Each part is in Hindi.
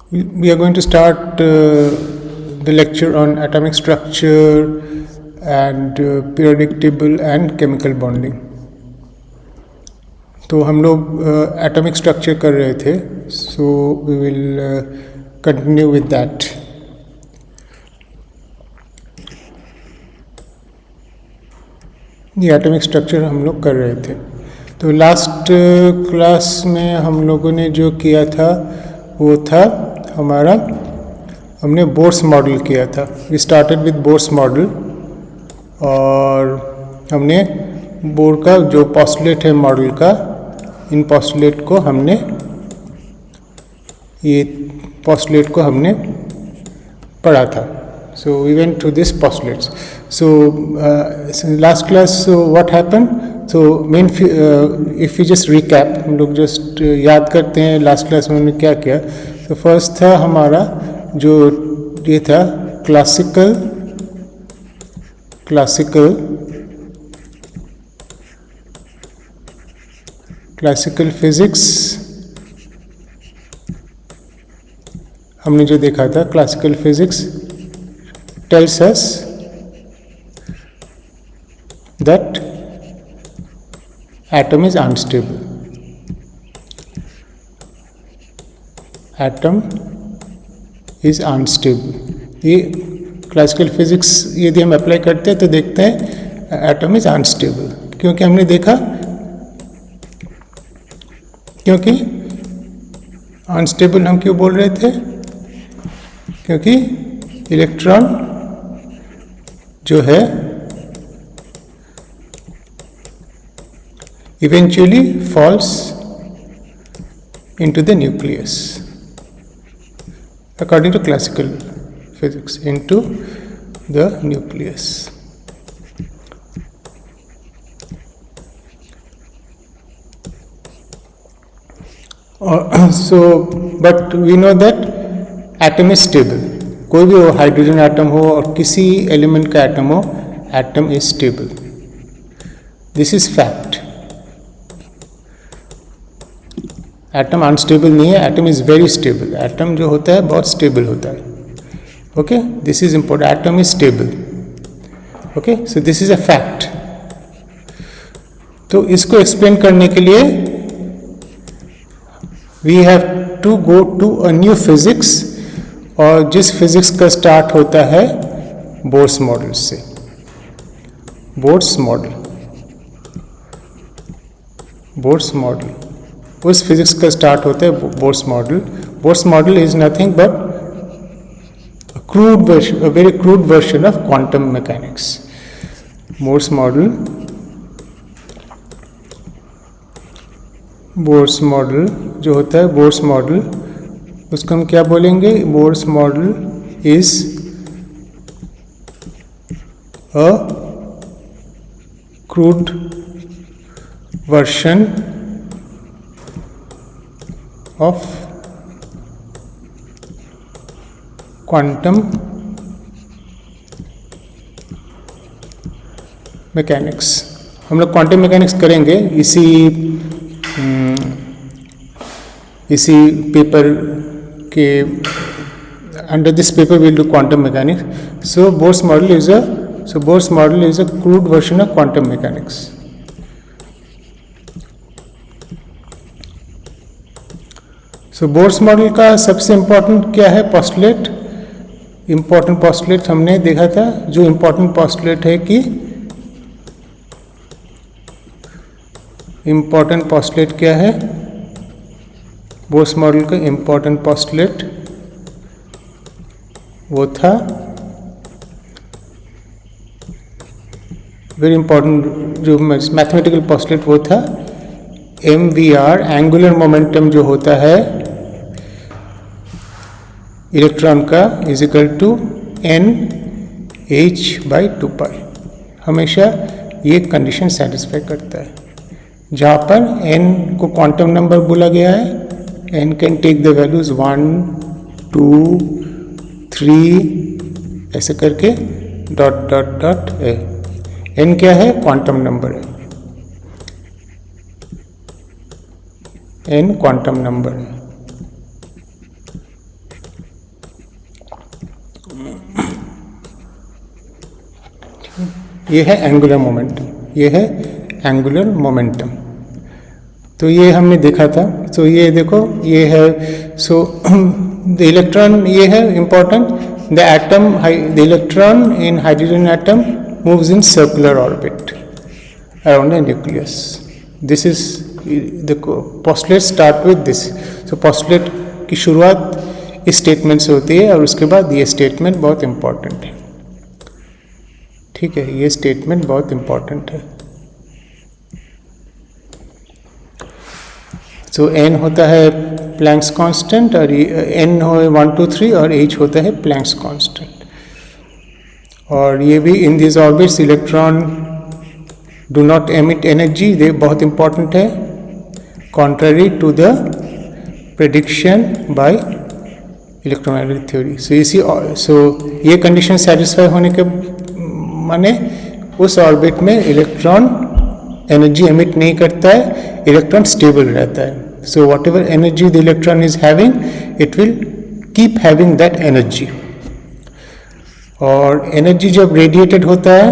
We are going to start the lecture on atomic structure and periodic table and chemical bonding. तो हम लोग एटॉमिक स्ट्रक्चर कर रहे थे, so we will continue with that. ये एटॉमिक स्ट्रक्चर हम लोग कर रहे थे. तो लास्ट क्लास में हम लोगों ने जो किया था वो था हमारा, हमने बोर्स मॉडल किया था. We started with Bohr's model और हमने बोर का जो पॉस्टुलेट है मॉडल का, इन पॉस्टुलेट को हमने, ये पॉस्टुलेट को हमने पढ़ा था. So we went through this postulates. So last class what happened, so main if you just recap, हम लोग जस्ट याद करते हैं लास्ट क्लास में हमने क्या किया. तो फर्स्ट था हमारा जो ये था क्लासिकल फिजिक्स. हमने जो देखा था classical physics tells us that atom is unstable. Atom is unstable. ये क्लासिकल फिजिक्स यदि हम अप्लाई करते हैं तो देखते हैं एटम इज अनस्टेबल. क्योंकि हमने देखा, क्योंकि अनस्टेबल हम क्यों बोल रहे थे, क्योंकि इलेक्ट्रॉन जो है eventually falls into the nucleus, according to classical physics, into the nucleus. So but we know that atom is stable. कोई भी हो, हाइड्रोजन एटम हो और किसी एलिमेंट का एटम हो, atom is stable. This is fact. Atom unstable नहीं है, atom is very stable. Atom जो होता है बहुत स्टेबल होता है. Okay, this is important. Atom is stable. Okay, so this is a fact. तो इसको एक्सप्लेन करने के लिए we have to go to a new physics, और जिस फिजिक्स का स्टार्ट होता है बोर्स मॉडल से. बोर्स मॉडल उस फिजिक्स का स्टार्ट होता है Bohr's model. Bohr's model is nothing but crude version, a very crude version of quantum mechanics. Bohr's model जो होता है, बोर्स मॉडल, उसको हम क्या बोलेंगे? Bohr's model is a crude version of quantum mechanics. हम लोग क्वांटम मैकेनिक्स करेंगे इसी पेपर के under this paper will do quantum mechanics. So Bohr's model is a crude version of quantum mechanics. So Bohr's model का सबसे इम्पॉर्टेंट क्या है? पॉस्टुलेट. इम्पॉर्टेंट पॉस्टुलेट हमने देखा था. जो इम्पॉर्टेंट पॉस्टुलेट है कि इम्पॉर्टेंट पॉस्टुलेट क्या है? बोर्स मॉडल का इम्पॉर्टेंट पॉस्टुलेट वो था, वेरी इम्पॉर्टेंट जो मैथमेटिकल पॉस्टुलेट वो था MVR, एंगुलर मोमेंटम जो होता है इलेक्ट्रॉन का इज इक्वल टू NH/2π. हमेशा ये कंडीशन सेटिस्फाई करता है. जहाँ पर n को क्वांटम नंबर बोला गया है, n can take the values 1, 2, 3 ऐसे करके डॉट है. n क्या है? क्वांटम नंबर है. n क्वांटम नंबर है. ये है एंगुलर मोमेंटम, ये है एंगुलर मोमेंटम। तो ये हमने देखा था। तो ये देखो ये है, सो द इलेक्ट्रॉन ये है important, the atom, the electron in hydrogen atom moves in circular orbit around the nucleus. This is the postulate start with this. So postulate की शुरुआत इस स्टेटमेंट से होती है और उसके बाद ये स्टेटमेंट बहुत इम्पॉर्टेंट है। ठीक है, ये स्टेटमेंट बहुत इम्पॉर्टेंट है। तो n होता है प्लैंक्स कांस्टेंट और n हो 1 2 3 और h होता है प्लैंक्स कांस्टेंट। और ये भी in this orbits electron do not emit energy, ये बहुत इम्पॉर्टेंट है, contrary to the prediction by electromagnetic theory. So ये कंडीशन सेटिस्फाई होने के माने उस ऑर्बिट में इलेक्ट्रॉन एनर्जी एमिट नहीं करता है, इलेक्ट्रॉन स्टेबल रहता है। So what ever energy the electron is having, it will keep having that energy. और एनर्जी जब रेडिएटेड होता है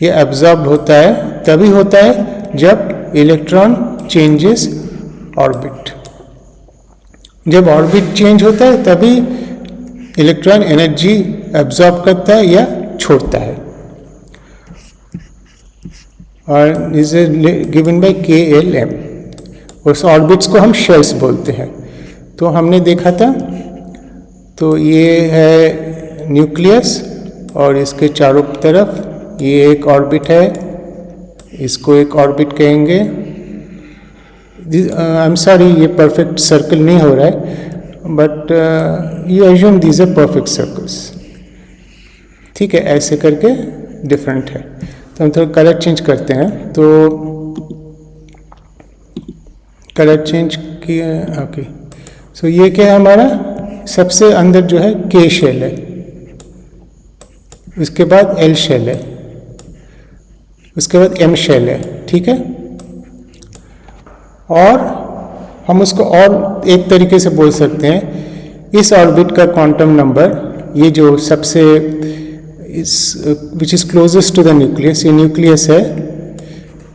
या एब्जॉर्ब होता है, तभी होता है जब इलेक्ट्रॉन चेंजेस ऑर्बिट। जब ऑर्बिट चेंज होता है तभी इलेक्ट्रॉन एनर्जी एब्जॉर्ब करता है या छोड़ता है। और इज गिवन बाय KLM। उस ऑर्बिट्स को हम शेल्स बोलते हैं। तो हमने देखा था, तो ये है न्यूक्लियस और इसके चारों तरफ ये एक ऑर्बिट है, इसको एक ऑर्बिट कहेंगे। आई एम सॉरी, ये परफेक्ट सर्कल नहीं हो रहा है, but you assume these are perfect circles. ठीक है, ऐसे करके डिफरेंट है। तो हम थोड़ा कलर चेंज करते हैं। तो कलर चेंज किया, ओके। सो ये क्या है हमारा, सबसे अंदर जो है K शेल है, उसके बाद L शेल है, उसके बाद M शेल है। ठीक है, और हम उसको और एक तरीके से बोल सकते हैं, इस ऑर्बिट का क्वांटम नंबर, ये जो सबसे which is closest to the nucleus, ये न्यूक्लियस है,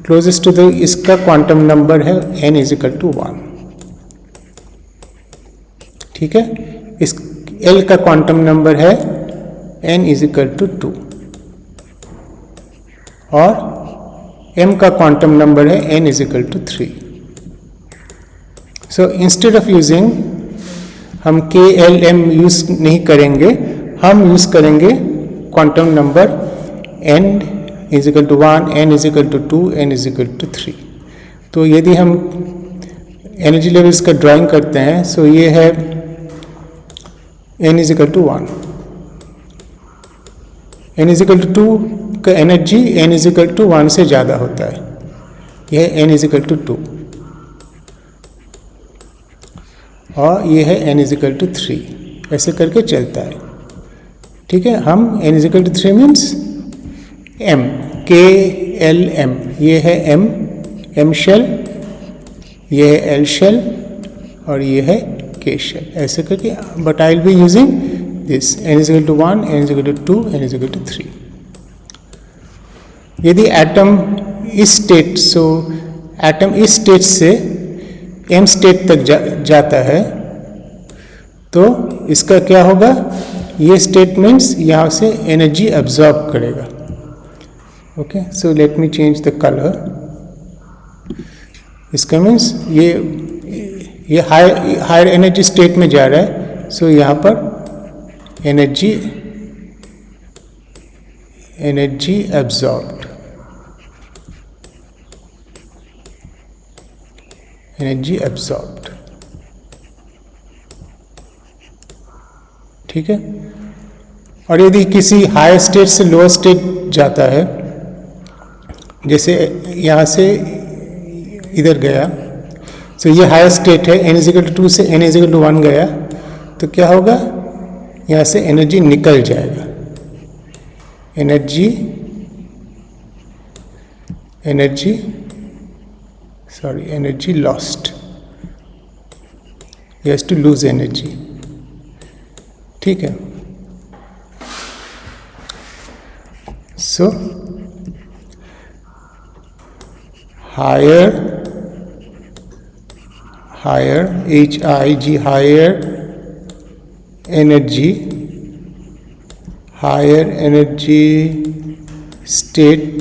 क्लोजेस्ट टू द, इसका क्वांटम नंबर है n इज इक्वल टू 1। ठीक है, इस L का क्वांटम नंबर है n इज इक्वल टू 2 और M का क्वांटम नंबर है n is equal to 3। So instead of using हम KLM यूज नहीं करेंगे, हम यूज करेंगे quantum number n is equal to 1, n is equal to 2, n is equal to 3। तो यदि हम एनर्जी लेवल्स का ड्राइंग करते हैं, सो ये है n is equal to 1, n is equal to 2 का energy n is equal to 1 से ज़्यादा होता है, यह n इज इक्वल टू 2, और ये है n इज इक्वल टू 3, ऐसे करके चलता है। ठीक है, हम n is equal to 3 means m, KLM, ये है m शेल, ये है L शेल और ये है K शेल, ऐसे करके। But I will be using this n is equal to 1, n is equal to 2, n is equal to 3। यदि एटम इस स्टेट, सो एटम इस स्टेट से m स्टेट तक जाता है, तो इसका क्या होगा, ये स्टेटमेंट्स यहाँ से एनर्जी एब्जॉर्ब करेगा। Okay, so let me change the colour. इसका मीन्स ये हायर एनर्जी स्टेट में जा रहा है, सो यहाँ पर एनर्जी एब्जॉर्ब्ड, एनर्जी एब्जॉर्ब्ड। ठीक है, और यदि किसी हायर स्टेट से लोअर स्टेट जाता है, जैसे यहाँ से इधर गया, तो ये हायर स्टेट है, n इज इक्वल टू 2 से n इज इक्वल टू 1 गया, तो क्या होगा, यहाँ से एनर्जी निकल जाएगा, energy lost, he has to lose energy, ठीक है। So higher HIG higher energy state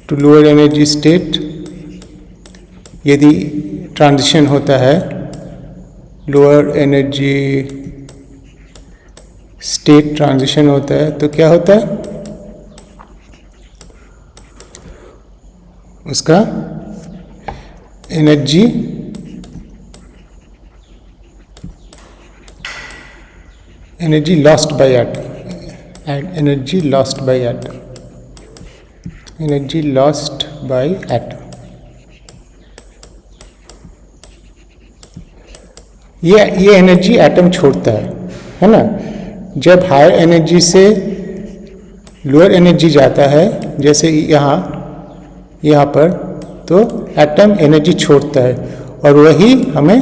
to lower energy state, यदि ट्रांजिशन होता है लोअर एनर्जी स्टेट ट्रांजिशन होता है तो क्या होता है, उसका energy lost by atom, energy lost by atom. ये एनर्जी एटम छोड़ता है ना। जब हायर एनर्जी से लोअर एनर्जी जाता है, जैसे यहाँ पर, तो एटम एनर्जी छोड़ता है और वही हमें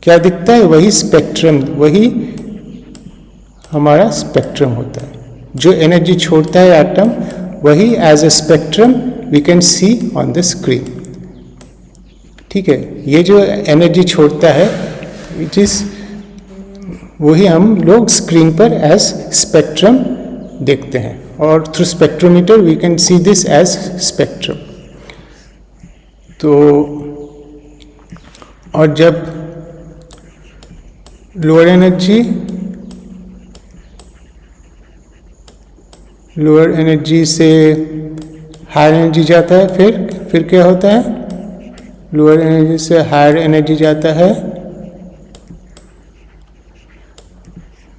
क्या दिखता है, वही स्पेक्ट्रम, वही हमारा स्पेक्ट्रम होता है। जो एनर्जी छोड़ता है एटम, वही as a spectrum we can see on the screen. ठीक है, ये जो एनर्जी छोड़ता है विच इज, वही हम लोग स्क्रीन पर एज स्पेक्ट्रम देखते हैं, और through spectrometer we can see this as spectrum. तो और जब लोअर एनर्जी से हायर एनर्जी जाता है, फिर क्या होता है, लोअर एनर्जी से हायर एनर्जी जाता है,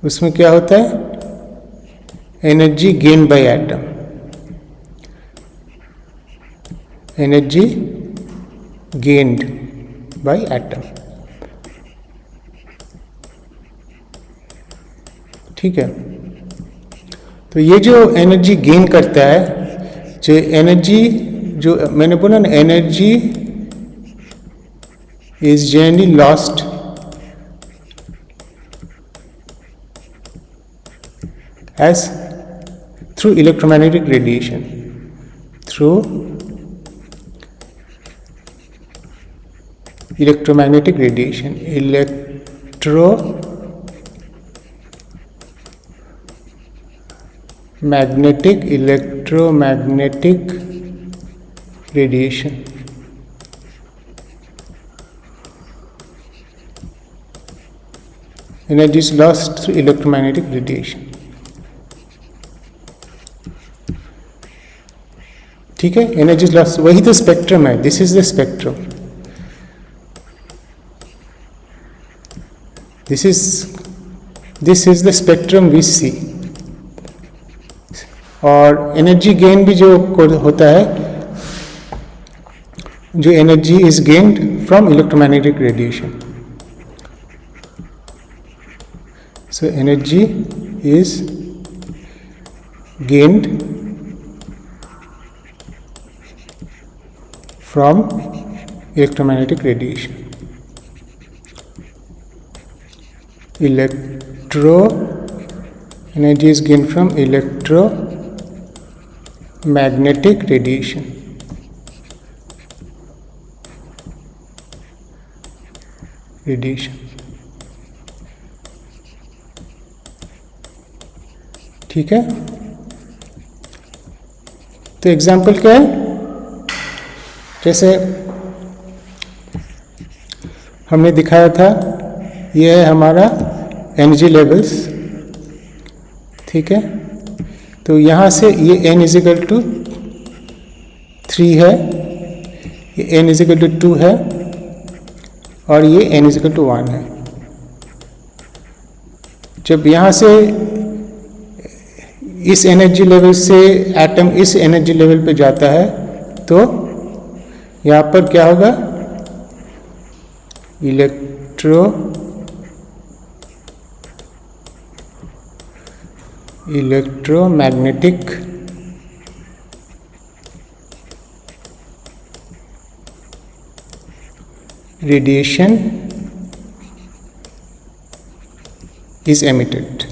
उसमें क्या होता है, energy gain by atom, energy gained by atom. ठीक है, तो ये जो एनर्जी गेन करता है, जो एनर्जी, जो मैंने बोला ना, energy is generally lost as through electromagnetic radiation, through electromagnetic radiation, electromagnetic radiation। Energy is lost through electromagnetic radiation। ठीक है, एनर्जी लॉस, वही तो स्पेक्ट्रम है, this is the spectrum, this is the spectrum we see. और एनर्जी गेन भी जो होता है, जो energy is gained from electromagnetic radiation, so energy is gained from electromagnetic radiation। Energy is gained from electromagnetic radiation। ठीक है, तो एग्जाम्पल क्या है, जैसे हमने दिखाया था, ये है हमारा एनर्जी लेवल्स। ठीक है, तो यहाँ से ये n = 3 है, ये n = 2 है, और ये n = 1 है। जब यहाँ से इस एनर्जी लेवल से एटम इस एनर्जी लेवल पे जाता है, तो यहाँ पर क्या होगा, electromagnetic radiation is emitted.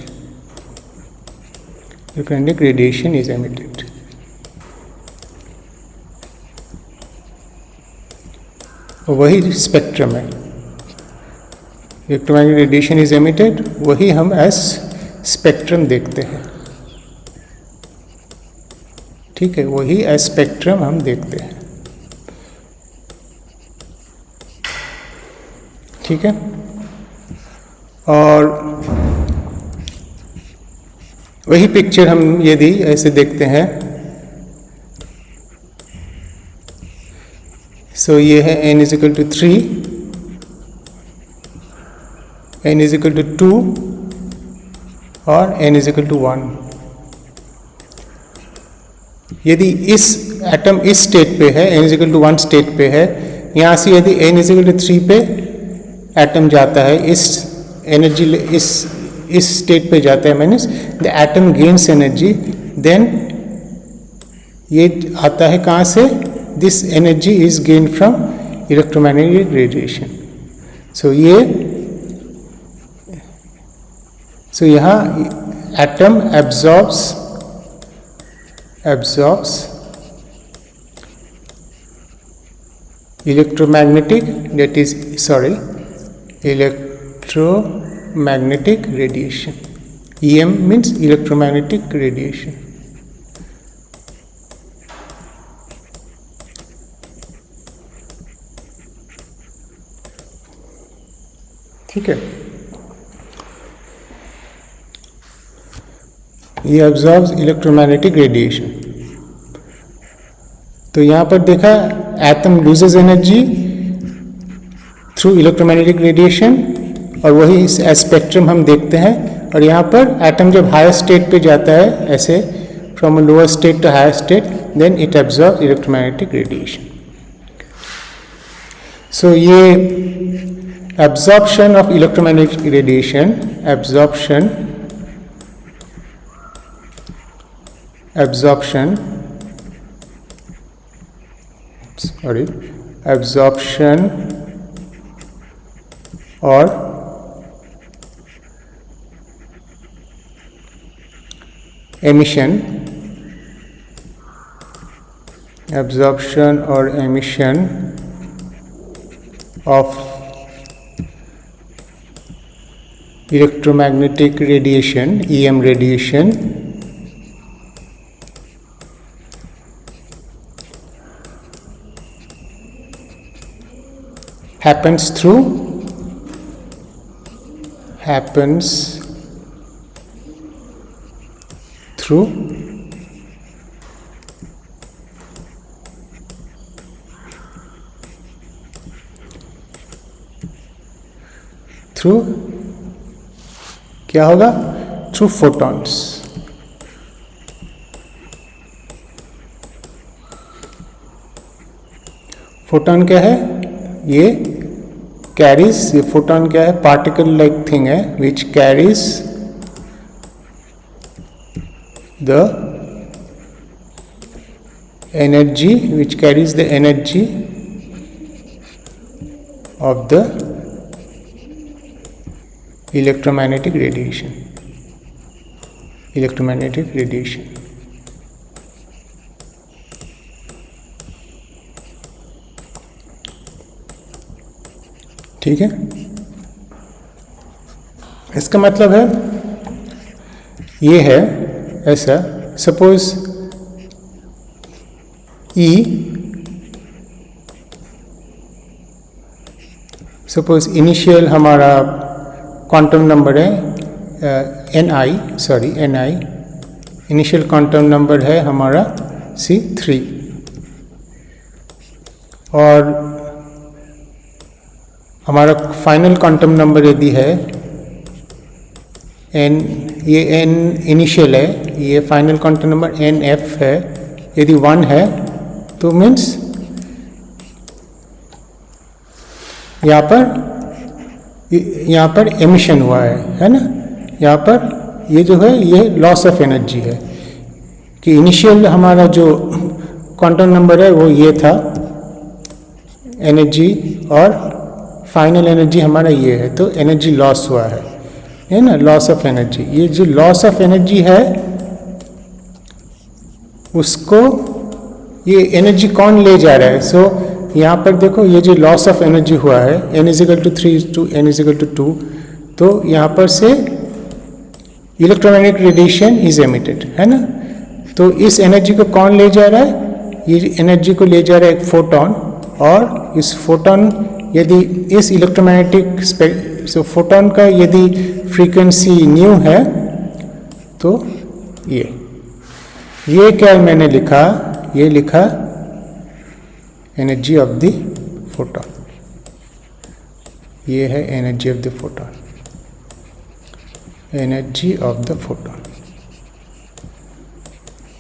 Electromagnetic radiation is emitted. वही स्पेक्ट्रम है. इलेक्ट्रोमैग्नेटिक रेडिएशन इज एमिटेड, वही हम एज स्पेक्ट्रम देखते हैं. ठीक है, वही एज स्पेक्ट्रम हम देखते हैं. ठीक है. और वही पिक्चर हम यदि ऐसे देखते हैं, सो ये है n is equal to 3, n is equal to 2 और n इज इक्वल टू 1. यदि इस एटम इस स्टेट पे है, n is equal to 1 state पे है, यहाँ से यदि n इज इक्वल टू 3 पे एटम जाता है, इस एनर्जी इस स्टेट पे जाता है, means the atom gains energy, then ये आता है कहाँ से? This energy is gain from electromagnetic radiation. So यहाँ atom absorbs electromagnetic, that is electromagnetic radiation. EM means electromagnetic radiation. ठीक है. ये absorbs electromagnetic radiation. तो यहाँ पर देखा atom loses energy through electromagnetic radiation, और वही स्पेक्ट्रम हम देखते हैं. और यहाँ पर एटम जब हायर स्टेट पे जाता है, ऐसे from a lower state to higher state, then it absorb electromagnetic radiation. So ये absorption of electromagnetic radiation, absorption और emission, absorption or emission of electromagnetic radiation, EM radiation, happens through क्या होगा? Through photons. फोटॉन क्या है? ये कैरीज, ये फोटॉन क्या है? पार्टिकल लाइक थिंग है which carries the energy, of the electromagnetic radiation. ठीक है. इसका मतलब है ये है ऐसा, सपोज इनिशियल हमारा क्वांटम नंबर है ni, इनिशियल क्वांटम नंबर है हमारा C3, और हमारा फाइनल क्वांटम नंबर यदि है n, ये n इनिशियल है, ये फाइनल क्वांटम नंबर nf है, यदि 1 है तो मीन्स यहाँ पर एमिशन हुआ है ना. यहाँ पर ये जो है ये लॉस ऑफ एनर्जी है, कि इनिशियल हमारा जो क्वांटम नंबर है वो ये था एनर्जी, और फाइनल एनर्जी हमारा ये है, तो एनर्जी लॉस हुआ है ना, लॉस ऑफ एनर्जी। ये जो लॉस ऑफ एनर्जी है उसको, ये एनर्जी कौन ले जा रहा है? सो यहाँ पर देखो, ये जो लॉस ऑफ एनर्जी हुआ है n=3 to n=2, तो यहाँ पर से इलेक्ट्रोमैग्नेटिक रेडिएशन इज एमिटेड, है ना। तो इस एनर्जी को कौन ले जा रहा है? ये एनर्जी को ले जा रहा है एक फोटोन, और इस फोटोन यदि इस इलेक्ट्रोमैग्नेटिक फोटोन का यदि फ्रीक्वेंसी न्यू है, तो ये क्या मैंने लिखा, ये लिखा एनर्जी ऑफ द फोटोन। ये है energy of the photon, energy of the photon,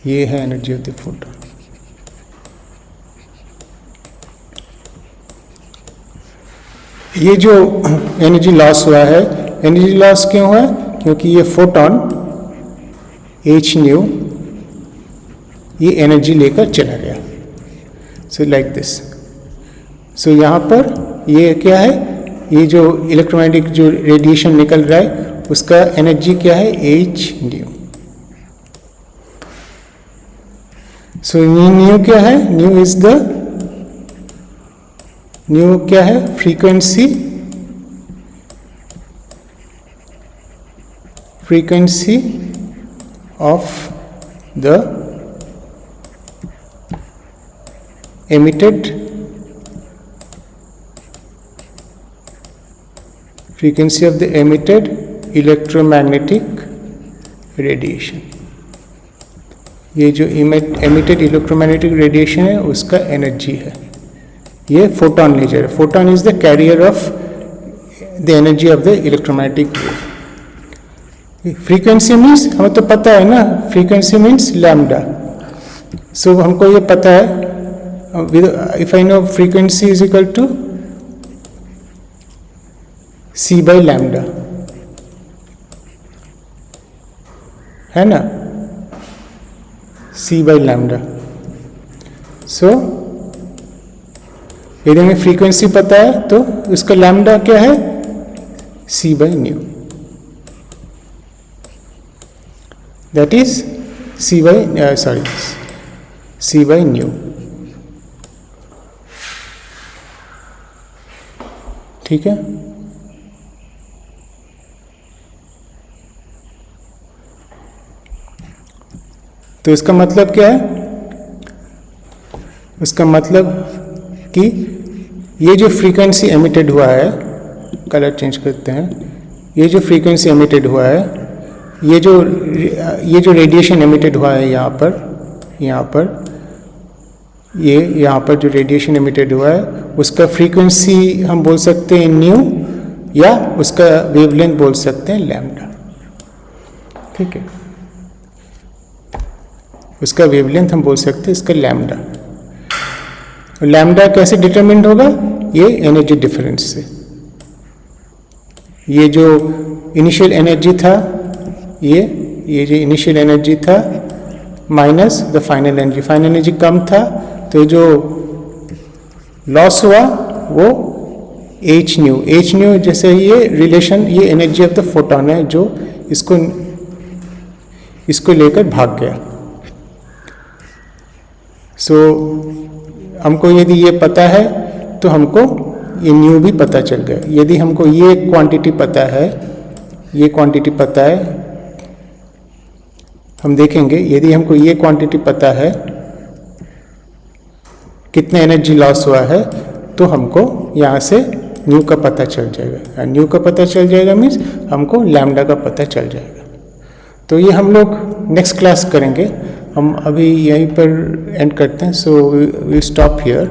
ये है एनर्जी ऑफ द फोटोन। ये जो एनर्जी लॉस हुआ है, एनर्जी लॉस क्यों हुआ? क्योंकि ये फोटोन h न्यू ये एनर्जी लेकर चला गया। So like this. सो यहाँ पर ये क्या है, ये जो इलेक्ट्रोमैग्नेटिक जो रेडिएशन निकल रहा है उसका एनर्जी क्या है, h न्यू। सो न्यू क्या है? न्यू इज द, न्यू क्या है? Frequency, frequency of the emitted, frequency of the emitted electromagnetic radiation। ये जो emitted electromagnetic radiation है उसका एनर्जी है, ये फोटोन ले जा रहा है। Photon is the carrier of the energy of the electromagnetic wave. Frequency means हमें तो पता है ना, फ्रीक्वेंसी मीन्स लैम्डा। सो हमको ये पता है, if I know frequency is equal to c by lambda, है ना, c by lambda। so यदि हमें फ्रीक्वेंसी पता है तो उसका लैम्डा क्या है, c by new, that is c by new. ठीक है। तो इसका मतलब क्या है? इसका मतलब कि ये जो फ्रीक्वेंसी एमिटेड हुआ है, कलर चेंज करते हैं, ये जो फ्रीक्वेंसी एमिटेड हुआ है, ये जो रेडिएशन एमिटेड हुआ है यहाँ पर ये यहाँ पर जो रेडिएशन एमिटेड हुआ है उसका फ्रीक्वेंसी हम बोल सकते हैं न्यू, या उसका वेवलेंथ बोल सकते हैं लैम्डा। ठीक है, उसका वेवलेंथ हम बोल सकते हैं इसका लैम्डा। लैम्डा कैसे डिटरमिन्ड होगा? ये एनर्जी डिफरेंस से। ये जो इनिशियल एनर्जी था, ये जो इनिशियल एनर्जी था minus the final energy, final energy कम था तो जो लॉस हुआ वो h न्यू, जैसे ये रिलेशन, ये एनर्जी ऑफ द फोटोन है जो इसको लेकर भाग गया। सो हमको यदि ये पता है तो हमको ये न्यू भी पता चल गया। यदि हमको ये क्वांटिटी पता है, ये क्वांटिटी पता है, हम देखेंगे यदि हमको ये क्वांटिटी पता है कितना एनर्जी लॉस हुआ है, तो हमको यहाँ से न्यू का पता चल जाएगा। न्यू का पता चल जाएगा मीन्स हमको लैम्डा का पता चल जाएगा। तो ये हम लोग नेक्स्ट क्लास करेंगे। हम अभी यहीं पर एंड करते हैं। So we stop here.